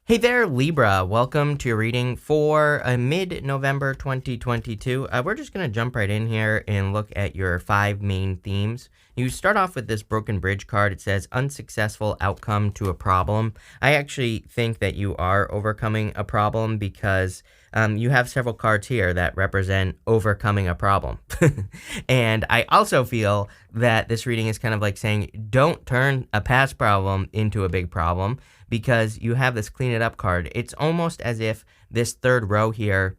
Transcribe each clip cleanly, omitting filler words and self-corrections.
Hey there, Libra. Welcome to your reading for mid-November 2022. We're just going to jump right in here and look at your 5 main themes. You start off with this Broken Bridge card. It says unsuccessful outcome to a problem. I actually think that you are overcoming a problem because you have several cards here that represent overcoming a problem. And I also feel that this reading is kind of like saying don't turn a past problem into a big problem, because you have this clean it up card. It's almost as if this third row here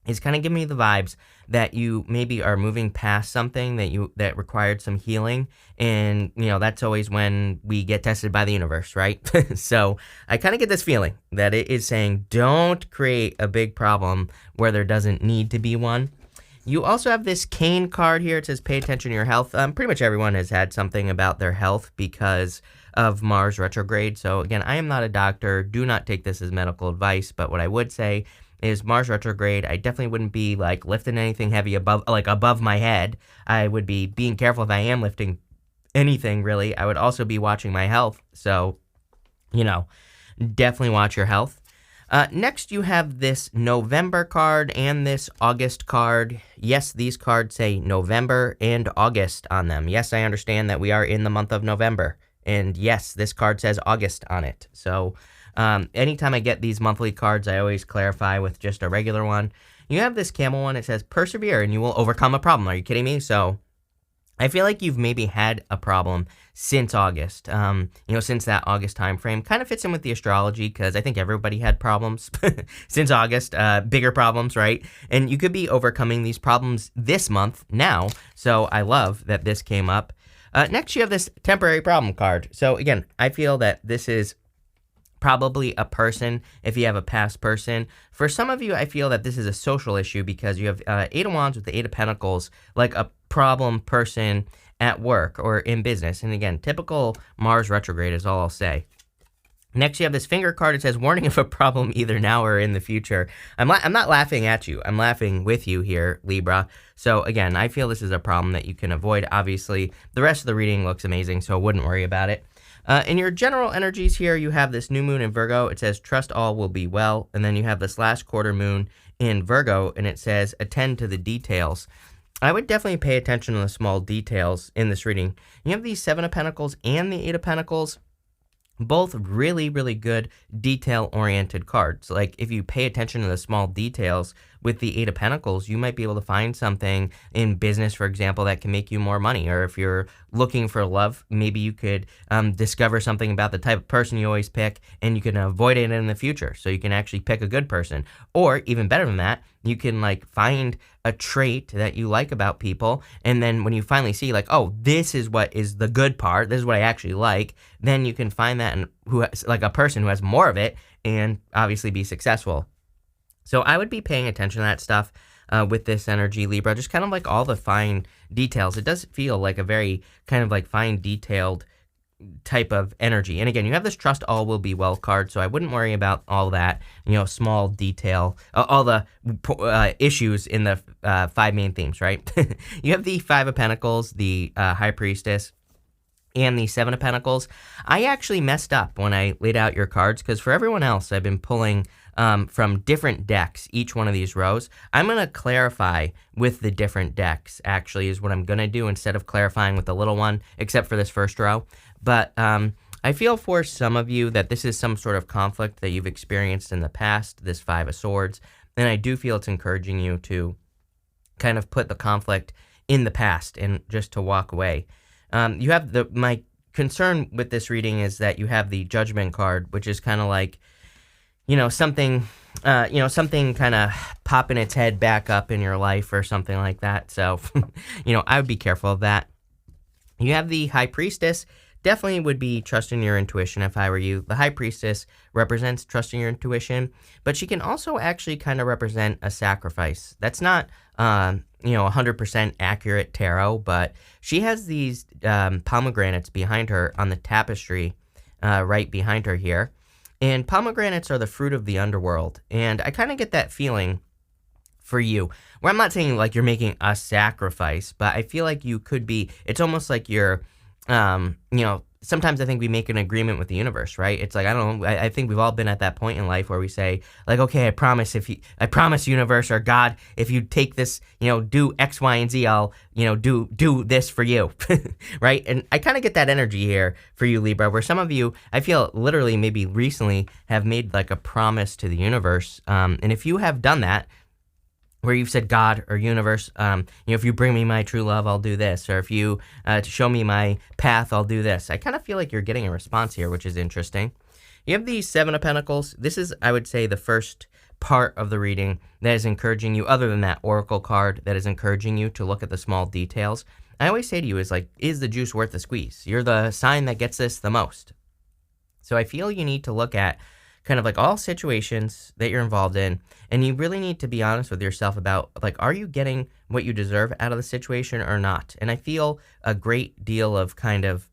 is kind of giving me the vibes that you maybe are moving past something that required some healing. And, that's always when we get tested by the universe, right? So I kind of get this feeling that it is saying don't create a big problem where there doesn't need to be one. You also have this Cane card here. It says pay attention to your health. Pretty much everyone has had something about their health because of Mars retrograde. So again, I am not a doctor. Do not take this as medical advice. But what I would say is Mars retrograde, I definitely wouldn't be like lifting anything heavy above my head. I would be being careful if I am lifting anything, really. I would also be watching my health. So, definitely watch your health. Next, you have this November card and this August card. Yes, these cards say November and August on them. Yes, I understand that we are in the month of November. And yes, this card says August on it. So anytime I get these monthly cards, I always clarify with just a regular one. You have this camel one. It says persevere and you will overcome a problem. Are you kidding me? So I feel like you've maybe had a problem since August, since that August time frame. Kind of fits in with the astrology because I think everybody had problems since August, bigger problems, right? And you could be overcoming these problems this month now. So I love that this came up. Next, you have this temporary problem card. So again, I feel that this is probably a person if you have a past person. For some of you, I feel that this is a social issue because you have 8 of Wands with the 8 of Pentacles, like a problem person at work or in business. And again, typical Mars retrograde is all I'll say. Next, you have this finger card. It says, warning of a problem either now or in the future. I'm not laughing at you. I'm laughing with you here, Libra. So again, I feel this is a problem that you can avoid. Obviously, the rest of the reading looks amazing, so I wouldn't worry about it. In your general energies here, you have this new moon in Virgo. It says, trust all will be well. And then you have this last quarter moon in Virgo, and it says, attend to the details. I would definitely pay attention to the small details in this reading. You have these 7 of Pentacles and the 8 of Pentacles. Both really, really good detail-oriented cards. Like, if you pay attention to the small details with the 8 of Pentacles, you might be able to find something in business, for example, that can make you more money. Or if you're looking for love, maybe you could discover something about the type of person you always pick, and you can avoid it in the future. So you can actually pick a good person. Or, even better than that, you can find a trait that you like about people, and then when you finally see oh, this is what is the good part, this is what I actually like, then you can find that and a person who has more of it and obviously be successful. So I would be paying attention to that stuff with this energy, Libra, just kind of all the fine details. It does feel like a very kind of fine detailed type of energy. And again, you have this trust all will be well card, so I wouldn't worry about all that, small detail, all the issues in the 5 main themes, right? You have the 5 of Pentacles, the High Priestess, and the 7 of Pentacles. I actually messed up when I laid out your cards, because for everyone else, I've been pulling from different decks, each one of these rows. I'm going to clarify with the different decks, actually, is what I'm going to do instead of clarifying with the little one, except for this first row. But I feel for some of you that this is some sort of conflict that you've experienced in the past, this 5 of Swords, and I do feel it's encouraging you to kind of put the conflict in the past and just to walk away. You have my concern with this reading is that you have the Judgment card, which is kind of something kind of popping its head back up in your life or something like that. So, I would be careful of that. You have the High Priestess. Definitely would be trusting your intuition if I were you. The High Priestess represents trusting your intuition, but she can also actually kind of represent a sacrifice. That's not, 100% accurate tarot, but she has these pomegranates behind her on the tapestry right behind her here. And pomegranates are the fruit of the underworld. And I kind of get that feeling for you, where I'm not saying you're making a sacrifice, but I feel like you could be, it's almost like you're, sometimes I think we make an agreement with the universe, right? It's like, I don't know, I think we've all been at that point in life where we say, like, okay, I promise universe or God, if you take this, do X, Y, and Z, I'll, do this for you, right? And I kind of get that energy here for you, Libra, where some of you, I feel literally maybe recently have made like a promise to the universe. And if you have done that, where you've said, God or universe, if you bring me my true love, I'll do this. Or if you show me my path, I'll do this. I kind of feel like you're getting a response here, which is interesting. You have the Seven of Pentacles. This is, I would say, the first part of the reading that is encouraging you, other than that Oracle card, that is encouraging you to look at the small details. I always say to you is the juice worth the squeeze? You're the sign that gets this the most. So I feel you need to look at kind of like all situations that you're involved in, and you really need to be honest with yourself about, like, are you getting what you deserve out of the situation or not? And I feel a great deal of kind of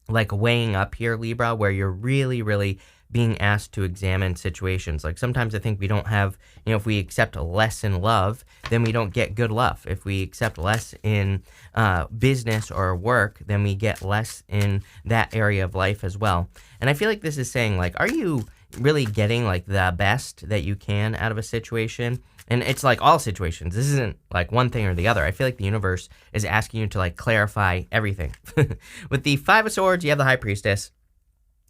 like weighing up here, Libra, where you're really, really being asked to examine situations. Like sometimes I think we don't have, if we accept less in love, then we don't get good love. If we accept less in business or work, then we get less in that area of life as well. And I feel like this is saying, like, are you really getting like the best that you can out of a situation? And it's like all situations. This isn't like one thing or the other. I feel like the universe is asking you to like clarify everything. With the Five of Swords, you have the High Priestess.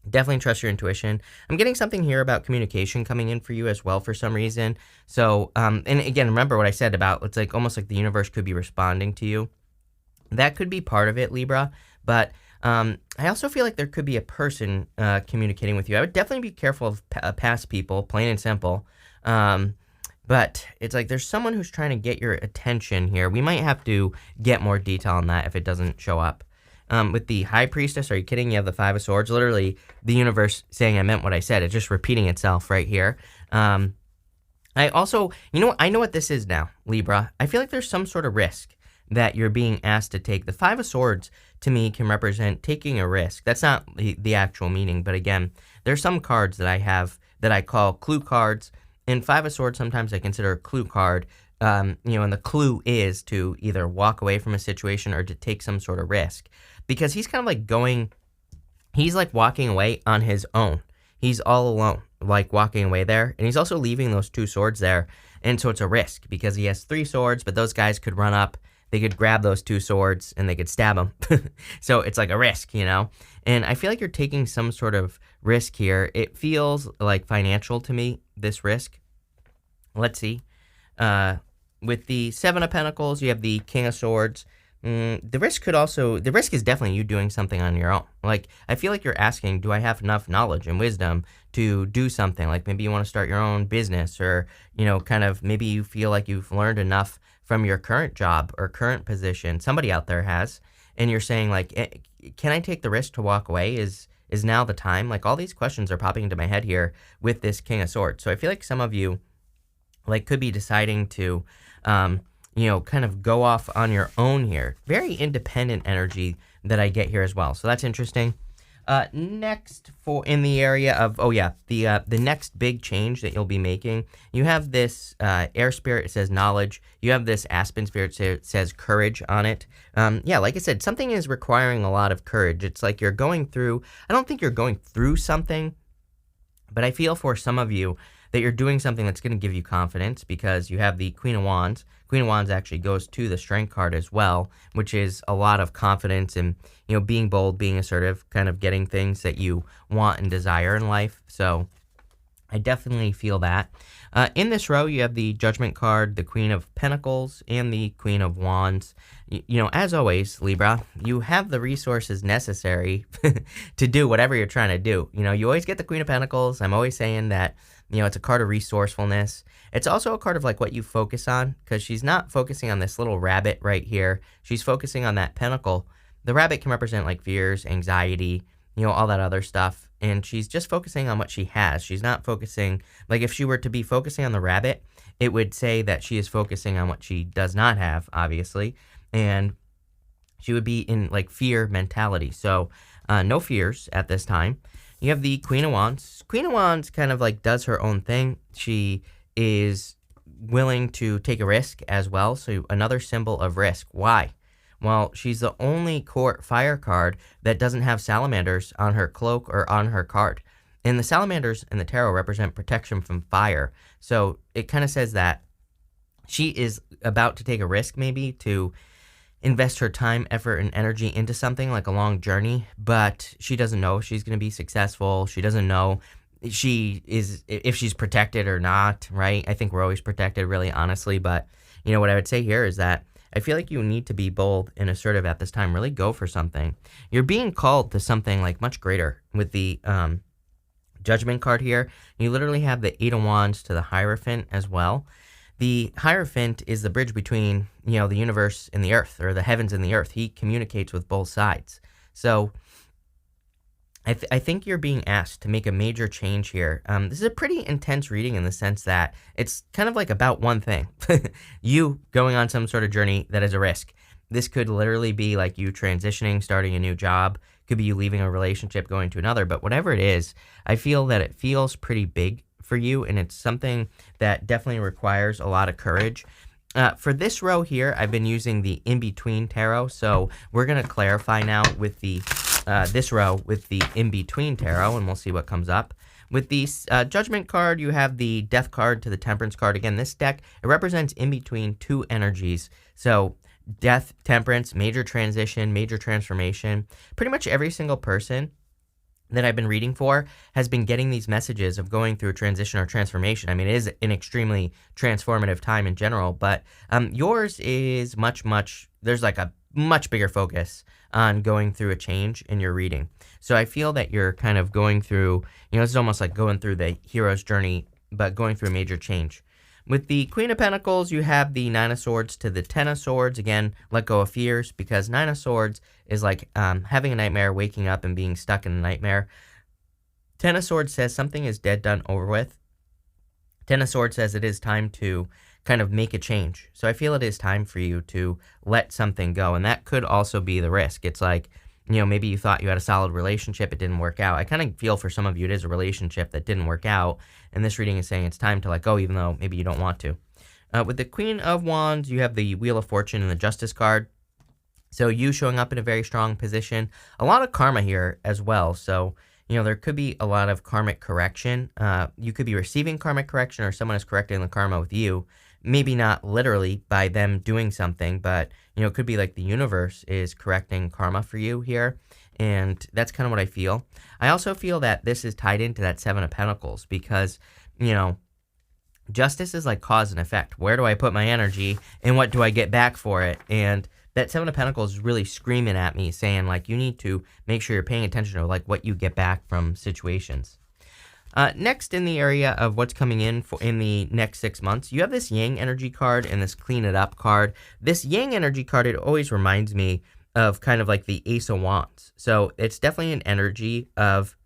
Definitely trust your intuition. I'm getting something here about communication coming in for you as well for some reason. So, and again, remember what I said about, it's like almost like the universe could be responding to you. That could be part of it, Libra. But I also feel like there could be a person communicating with you. I would definitely be careful of past people, plain and simple. But it's like there's someone who's trying to get your attention here. We might have to get more detail on that if it doesn't show up. With the High Priestess, are you kidding? You have the Five of Swords. Literally, the universe saying I meant what I said. It's just repeating itself right here. I also, I know what this is now, Libra. I feel like there's some sort of risk that you're being asked to take. The Five of Swords, to me, can represent taking a risk. That's not the actual meaning, but again, there's some cards that I have that I call clue cards, and Five of Swords sometimes I consider a clue card, and the clue is to either walk away from a situation or to take some sort of risk, because he's kind of like he's like walking away on his own. He's all alone, like walking away there, and he's also leaving those two swords there, and so it's a risk, because he has three swords, but those guys could run up, they could grab those two swords, and they could stab him. So it's like a risk, and I feel like you're taking some sort of risk here. It feels like financial to me, this risk. Let's see. With the Seven of Pentacles, you have the King of Swords. The risk is definitely you doing something on your own. Like, I feel like you're asking, do I have enough knowledge and wisdom to do something? Like, maybe you want to start your own business, or, kind of maybe you feel like you've learned enough from your current job or current position. Somebody out there has, and you're saying, like, can I take the risk to walk away? Is now the time? Like, all these questions are popping into my head here with this King of Swords. So I feel like some of you, like, could be deciding to, kind of go off on your own here. Very independent energy that I get here as well. So that's interesting. Next, in the area of, the next big change that you'll be making, you have this air spirit, it says knowledge. You have this aspen spirit, it says courage on it. Like I said, something is requiring a lot of courage. It's like you're going through, I don't think you're going through something, but I feel for some of you that you're doing something that's going to give you confidence, because you have the Queen of Wands. Queen of Wands actually goes to the Strength card as well, which is a lot of confidence and, being bold, being assertive, kind of getting things that you want and desire in life. So I definitely feel that. In this row, you have the Judgment card, the Queen of Pentacles, and the Queen of Wands. As always, Libra, you have the resources necessary to do whatever you're trying to do. You always get the Queen of Pentacles. I'm always saying that, it's a card of resourcefulness. It's also a card of like what you focus on, because she's not focusing on this little rabbit right here. She's focusing on that pentacle. The rabbit can represent like fears, anxiety, all that other stuff. And she's just focusing on what she has. She's not focusing, like if she were to be focusing on the rabbit, it would say that she is focusing on what she does not have, obviously. And she would be in like fear mentality. So no fears at this time. You have the Queen of Wands. Queen of Wands kind of like does her own thing. She is willing to take a risk as well. So another symbol of risk. Why? Well, she's the only court fire card that doesn't have salamanders on her cloak or on her card. And the salamanders in the tarot represent protection from fire. So it kind of says that she is about to take a risk, maybe, to invest her time, effort, and energy into something like a long journey, but she doesn't know if she's going to be successful. She doesn't know if she's protected or not, right? I think we're always protected, really, honestly. But, what I would say here is that I feel like you need to be bold and assertive at this time. Really go for something. You're being called to something like much greater with the Judgment card here. You literally have the Eight of Wands to the Hierophant as well. The Hierophant is the bridge between, the universe and the earth, or the heavens and the earth. He communicates with both sides. So I think you're being asked to make a major change here. This is a pretty intense reading in the sense that it's kind of like about one thing. You going on some sort of journey that is a risk. This could literally be like you transitioning, starting a new job. Could be you leaving a relationship, going to another. But whatever it is, I feel that it feels pretty big for you, and it's something that definitely requires a lot of courage. For this row here, I've been using the in-between tarot, so we're going to clarify now with the this row with the in-between tarot, and we'll see what comes up. With the Judgment card, you have the Death card to the Temperance card. Again, this deck, it represents in between two energies. So Death, Temperance, major transition, major transformation. Pretty much every single person that I've been reading for has been getting these messages of going through a transition or transformation. I mean, it is an extremely transformative time in general, but yours is there's like a much bigger focus on going through a change in your reading. So I feel that you're kind of going through, it's almost like going through the hero's journey, but going through a major change. With the Queen of Pentacles, you have the Nine of Swords to the Ten of Swords. Again, let go of fears, because Nine of Swords is like having a nightmare, waking up and being stuck in a nightmare. Ten of Swords says something is dead, done, over with. Ten of Swords says it is time to kind of make a change. So I feel it is time for you to let something go, and that could also be the risk. It's like, maybe you thought you had a solid relationship, it didn't work out. I kind of feel for some of you it is a relationship that didn't work out, and this reading is saying it's time to let go, even though maybe you don't want to. With the Queen of Wands, you have the Wheel of Fortune and the Justice card. So you showing up in a very strong position. A lot of karma here as well. So, there could be a lot of karmic correction. You could be receiving karmic correction, or someone is correcting the karma with you. Maybe not literally by them doing something, but, it could be like the universe is correcting karma for you here. And that's kind of what I feel. I also feel that this is tied into that Seven of Pentacles because, justice is like cause and effect. Where do I put my energy and what do I get back for it? And that Seven of Pentacles is really screaming at me saying, like, you need to make sure you're paying attention to, like, what you get back from situations. Next, in the area of what's coming in in the next 6 months, you have this Yang energy card and this Clean It Up card. This Yang energy card, it always reminds me of kind of like the Ace of Wands. So it's definitely an energy of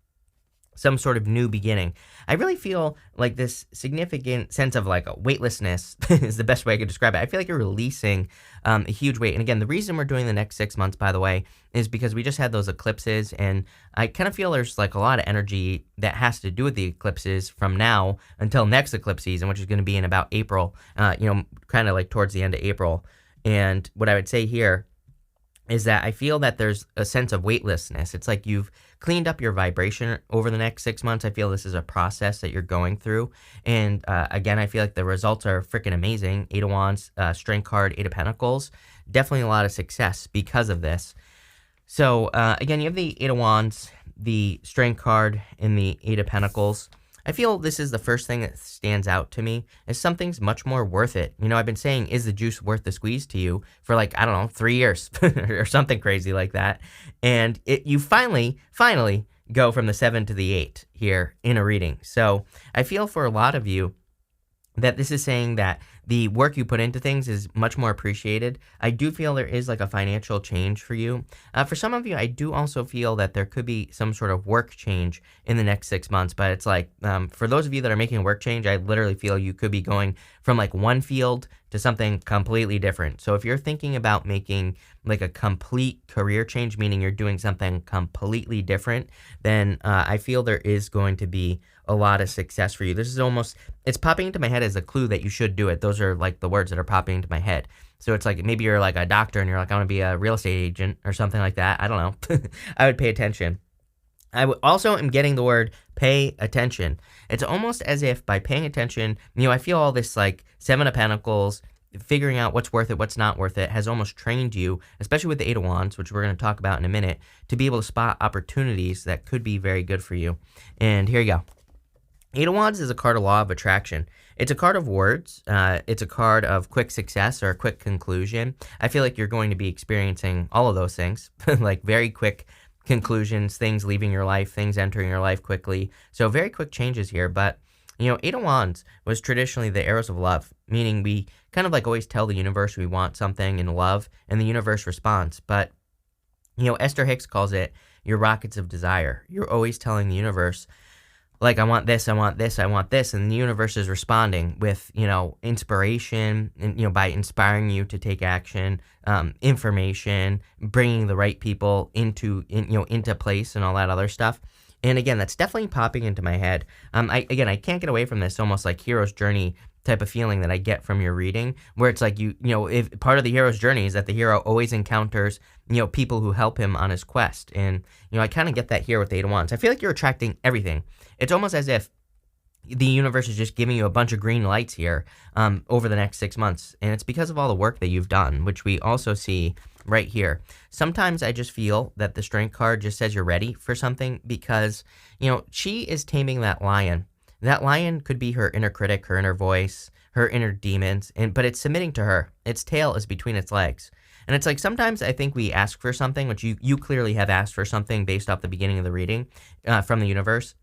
some sort of new beginning. I really feel like this significant sense of like a weightlessness is the best way I could describe it. I feel like you're releasing a huge weight. And again, the reason we're doing the next 6 months, by the way, is because we just had those eclipses, and I kind of feel there's like a lot of energy that has to do with the eclipses from now until next eclipse season, which is going to be in about April, kind of like towards the end of April. And what I would say here is that I feel that there's a sense of weightlessness. It's like you've cleaned up your vibration over the next 6 months. I feel this is a process that you're going through. And again, I feel like the results are freaking amazing. Eight of Wands, Strength card, Eight of Pentacles. Definitely a lot of success because of this. So again, you have the Eight of Wands, the Strength card, and the Eight of Pentacles. I feel this is the first thing that stands out to me is something's much more worth it. I've been saying, is the juice worth the squeeze to you for 3 years or something crazy like that. And you finally go from the 7 to the 8 here in a reading. So I feel for a lot of you that this is saying that the work you put into things is much more appreciated. I do feel there is like a financial change for you. For some of you, I do also feel that there could be some sort of work change in the next 6 months. But it's like, for those of you that are making a work change, I literally feel you could be going from like one field to something completely different. So if you're thinking about making like a complete career change, meaning you're doing something completely different, then I feel there is going to be a lot of success for you. This is almost, it's popping into my head as a clue that you should do it. Those are like the words that are popping into my head. So it's like, maybe you're like a doctor and you're like, I want to be a real estate agent or something like that. I don't know. I would pay attention. Also am getting the word pay attention. It's almost as if by paying attention, I feel all this like Seven of Pentacles, figuring out what's worth it, what's not worth it, has almost trained you, especially with the Eight of Wands, which we're going to talk about in a minute, to be able to spot opportunities that could be very good for you. And here you go. Eight of Wands is a card of law of attraction. It's a card of words. It's a card of quick success or a quick conclusion. I feel like you're going to be experiencing all of those things, like very quick conclusions, things leaving your life, things entering your life quickly. So very quick changes here. But, Eight of Wands was traditionally the arrows of love, meaning we kind of like always tell the universe we want something in love, and the universe responds. But, Esther Hicks calls it your rockets of desire. You're always telling the universe, like, I want this, I want this, I want this. And the universe is responding with, inspiration, and, by inspiring you to take action, information, bringing the right people into place and all that other stuff. And again, that's definitely popping into my head. I can't get away from this almost like hero's journey type of feeling that I get from your reading, where it's like if part of the hero's journey is that the hero always encounters, people who help him on his quest. And, I kind of get that here with the Eight of Wands. I feel like you're attracting everything. It's almost as if the universe is just giving you a bunch of green lights here over the next 6 months. And it's because of all the work that you've done, which we also see right here. Sometimes I just feel that the Strength card just says you're ready for something because, she is taming that lion. That lion could be her inner critic, her inner voice, her inner demons, but it's submitting to her. Its tail is between its legs. And it's like sometimes I think we ask for something, which you clearly have asked for something based off the beginning of the reading from the universe.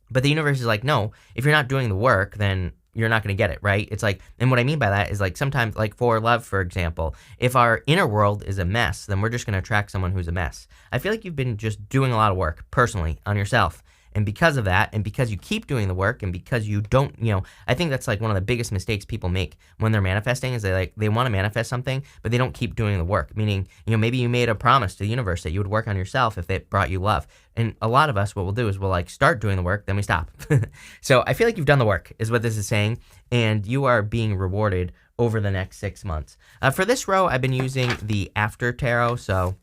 But the universe is like, no, if you're not doing the work, then you're not going to get it, right? It's like, and what I mean by that is like sometimes, like for love, for example, if our inner world is a mess, then we're just going to attract someone who's a mess. I feel like you've been just doing a lot of work personally on yourself. And because of that, and because you keep doing the work, and because you don't, I think that's like one of the biggest mistakes people make when they're manifesting is they want to manifest something, but they don't keep doing the work. Meaning, maybe you made a promise to the universe that you would work on yourself if it brought you love. And a lot of us, what we'll do is we'll like start doing the work, then we stop. So I feel like you've done the work is what this is saying, and you are being rewarded over the next 6 months. For this row, I've been using the After Tarot, so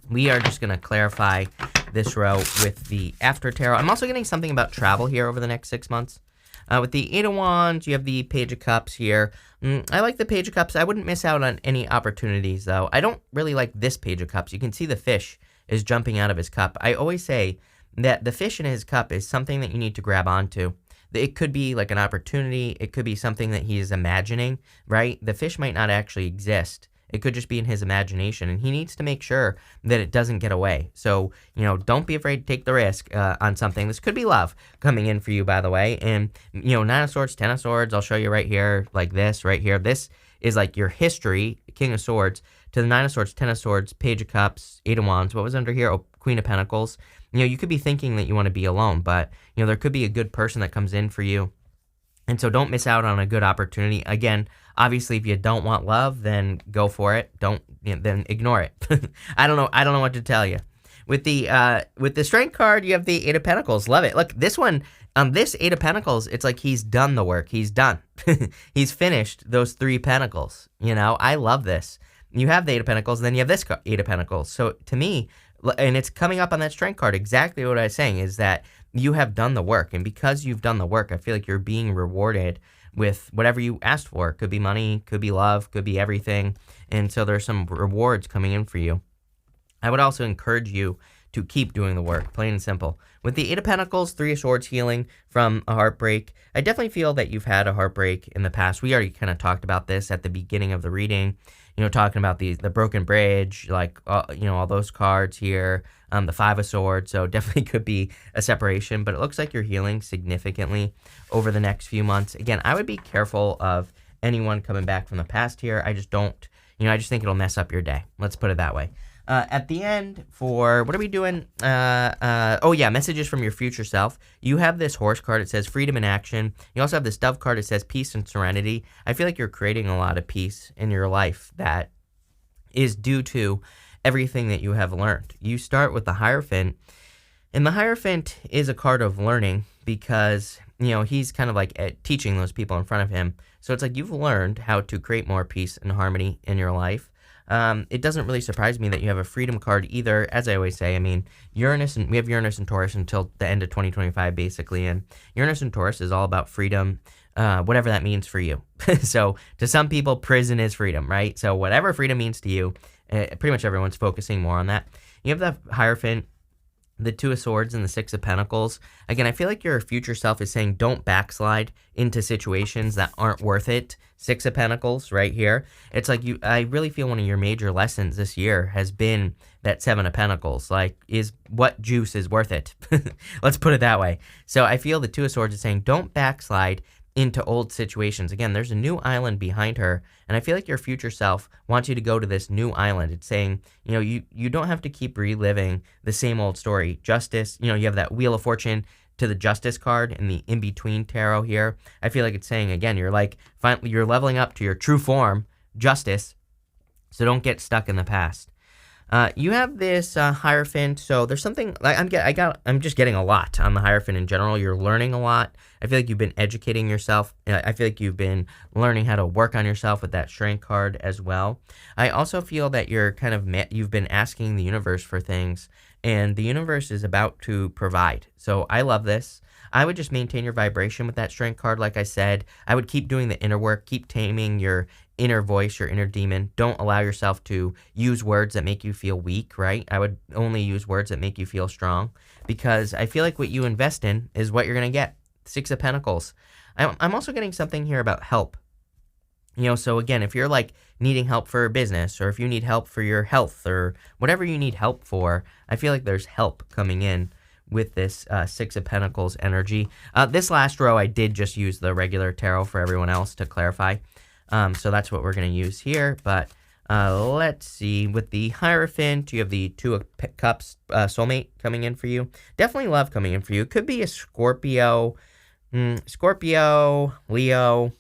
we are just going to clarify this row with the After Tarot. I'm also getting something about travel here over the next 6 months. With the Eight of Wands, you have the Page of Cups here. I like the Page of Cups. I wouldn't miss out on any opportunities, though. I don't really like this Page of Cups. You can see the fish is jumping out of his cup. I always say that the fish in his cup is something that you need to grab onto. It could be like an opportunity. It could be something that he is imagining, right? The fish might not actually exist. It could just be in his imagination, and he needs to make sure that it doesn't get away. So, don't be afraid to take the risk on something. This could be love coming in for you, by the way. And, Nine of Swords, Ten of Swords, I'll show you right here, like this, right here. This is like your history, King of Swords, to the Nine of Swords, Ten of Swords, Page of Cups, Eight of Wands. What was under here? Oh, Queen of Pentacles. You could be thinking that you want to be alone, but, there could be a good person that comes in for you. And so don't miss out on a good opportunity. Again, obviously, if you don't want love, then go for it. Then ignore it. I don't know what to tell you. With the Strength card, you have the Eight of Pentacles. Love it. Look, this one, on this Eight of Pentacles, it's like he's done the work. He's done. He's finished those 3 Pentacles. I love this. You have the Eight of Pentacles, and then you have this Eight of Pentacles. So to me, and it's coming up on that Strength card, exactly what I was saying is that you have done the work. And because you've done the work, I feel like you're being rewarded with whatever you asked for. Could be money, could be love, could be everything. And so there's some rewards coming in for you. I would also encourage you to keep doing the work, plain and simple. With the Eight of Pentacles, Three of Swords healing from a heartbreak, I definitely feel that you've had a heartbreak in the past. We already kind of talked about this at the beginning of the reading, talking about the broken bridge, like, all those cards here, the Five of Swords. So definitely could be a separation, but it looks like you're healing significantly over the next few months. Again, I would be careful of anyone coming back from the past here. I just don't, I just think it'll mess up your day. Let's put it that way. At the end, for what are we doing? Messages from your future self. You have this Horse card. It says freedom in action. You also have this Dove card. It says peace and serenity. I feel like you're creating a lot of peace in your life that is due to everything that you have learned. You start with the Hierophant. And the Hierophant is a card of learning because, he's kind of like teaching those people in front of him. So it's like you've learned how to create more peace and harmony in your life. It doesn't really surprise me that you have a freedom card either. As I always say, I mean, we have Uranus and Taurus until the end of 2025, basically. And Uranus and Taurus is all about freedom, whatever that means for you. So to some people, prison is freedom, right? So whatever freedom means to you, pretty much everyone's focusing more on that. You have the Hierophant, the Two of Swords, and the Six of Pentacles. Again, I feel like your future self is saying don't backslide into situations that aren't worth it. Six of Pentacles right here. It's like I really feel one of your major lessons this year has been that Seven of Pentacles. Like, is what juice is worth it? Let's put it that way. So I feel the Two of Swords is saying don't backslide into old situations. Again, there's a new island behind her, and I feel like your future self wants you to go to this new island. It's saying, you don't have to keep reliving the same old story. Justice, you have that Wheel of Fortune to the Justice card in the in-between tarot here. I feel like it's saying, again, you're like, finally, you're leveling up to your true form, Justice, so don't get stuck in the past. You have this Hierophant, so there's something like I'm just getting a lot on the Hierophant in general. You're learning a lot. I feel like you've been educating yourself. I feel like you've been learning how to work on yourself with that Strength card as well. I also feel that you're you've been asking the universe for things, and the universe is about to provide. So I love this. I would just maintain your vibration with that Strength card, like I said. I would keep doing the inner work, keep taming your inner voice, your inner demon. Don't allow yourself to use words that make you feel weak, right? I would only use words that make you feel strong, because I feel like what you invest in is what you're going to get. Six of Pentacles. I'm also getting something here about help. So again, if you're like needing help for a business, or if you need help for your health, or whatever you need help for, I feel like there's help coming in with this Six of Pentacles energy. This last row, I did just use the regular tarot for everyone else to clarify. So that's what we're going to use here. But let's see. With the Hierophant, you have the Two of Cups soulmate coming in for you. Definitely love coming in for you. Could be a Scorpio, Leo.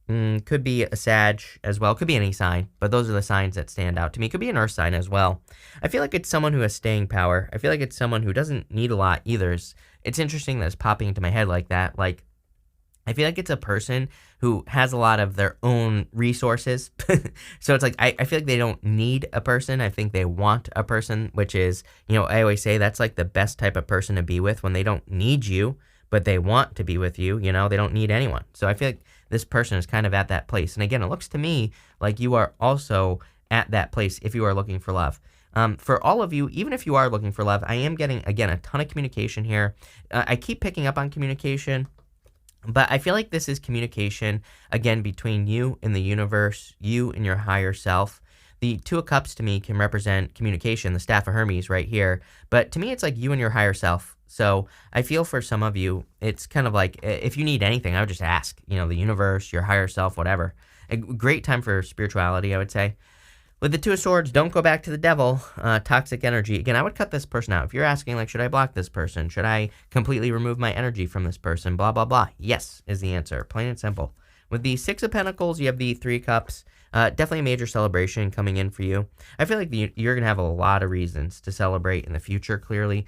Could be a Sag as well. Could be any sign, but those are the signs that stand out to me. Could be an Earth sign as well. I feel like it's someone who has staying power. I feel like it's someone who doesn't need a lot either. It's interesting that it's popping into my head like that. Like, I feel like it's a person who has a lot of their own resources. So it's like, I feel like they don't need a person. I think they want a person, which is, I always say that's like the best type of person to be with, when they don't need you, but they want to be with you. They don't need anyone. So I feel like this person is kind of at that place. And again, it looks to me like you are also at that place if you are looking for love. For all of you, even if you are looking for love, I am getting, again, a ton of communication here. I keep picking up on communication, but I feel like this is communication, again, between you and the universe, you and your higher self. The Two of Cups to me can represent communication, the Staff of Hermes right here. But to me, it's like you and your higher self. So I feel for some of you, it's kind of like, if you need anything, I would just ask, the universe, your higher self, whatever. A great time for spirituality, I would say. With the Two of Swords, don't go back to the devil, toxic energy. Again, I would cut this person out. If you're asking, like, should I block this person? Should I completely remove my energy from this person? Blah, blah, blah. Yes is the answer. Plain and simple. With the Six of Pentacles, you have the Three Cups. Definitely a major celebration coming in for you. I feel like you're going to have a lot of reasons to celebrate in the future, clearly,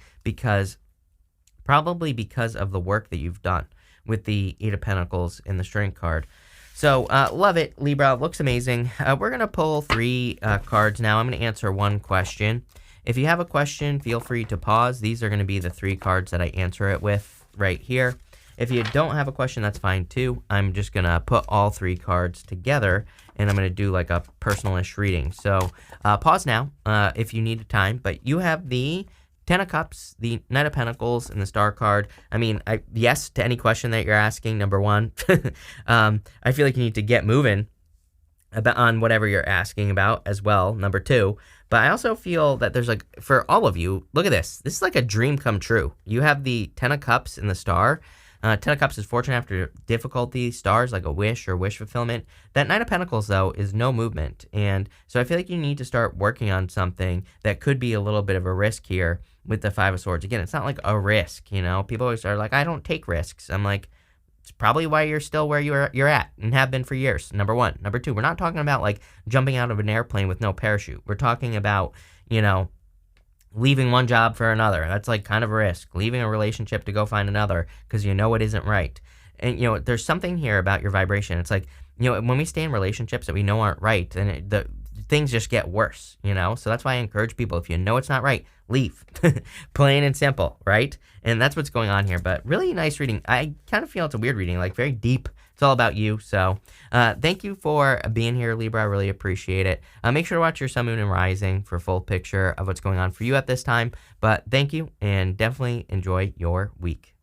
probably because of the work that you've done with the Eight of Pentacles in the Strength card. So, love it, Libra. Looks amazing. We're going to pull 3 cards now. I'm going to answer one question. If you have a question, feel free to pause. These are going to be the 3 cards that I answer it with right here. If you don't have a question, that's fine too. I'm just going to put all 3 cards together, and I'm going to do like a personalish reading. So, pause now if you need time. But you have the Ten of Cups, the Knight of Pentacles, and the Star card. I mean, yes to any question that you're asking, number 1. I feel like you need to get moving on whatever you're asking about as well, number 2. But I also feel that there's like, for all of you, look at this. This is like a dream come true. You have the Ten of Cups and the Star. Ten of Cups is fortune after difficulty. Stars like a wish or wish fulfillment. That Knight of Pentacles, though, is no movement. And so I feel like you need to start working on something that could be a little bit of a risk here with the Five of Swords. Again, it's not like a risk, People always are like, I don't take risks. I'm like, it's probably why you're still where you're at and have been for years, number 1. Number 2, we're not talking about like jumping out of an airplane with no parachute. We're talking about, leaving one job for another. That's like kind of a risk. Leaving a relationship to go find another because you know it isn't right. And there's something here about your vibration. It's like, when we stay in relationships that we know aren't right, and the things just get worse. So that's why I encourage people, if you know it's not right, leave. Plain and simple, right? And that's what's going on here. But really nice reading. I kind of feel it's a weird reading, like very deep. It's all about you. So thank you for being here, Libra. I really appreciate it. Make sure to watch your sun, moon, and rising for a full picture of what's going on for you at this time. But thank you, and definitely enjoy your week.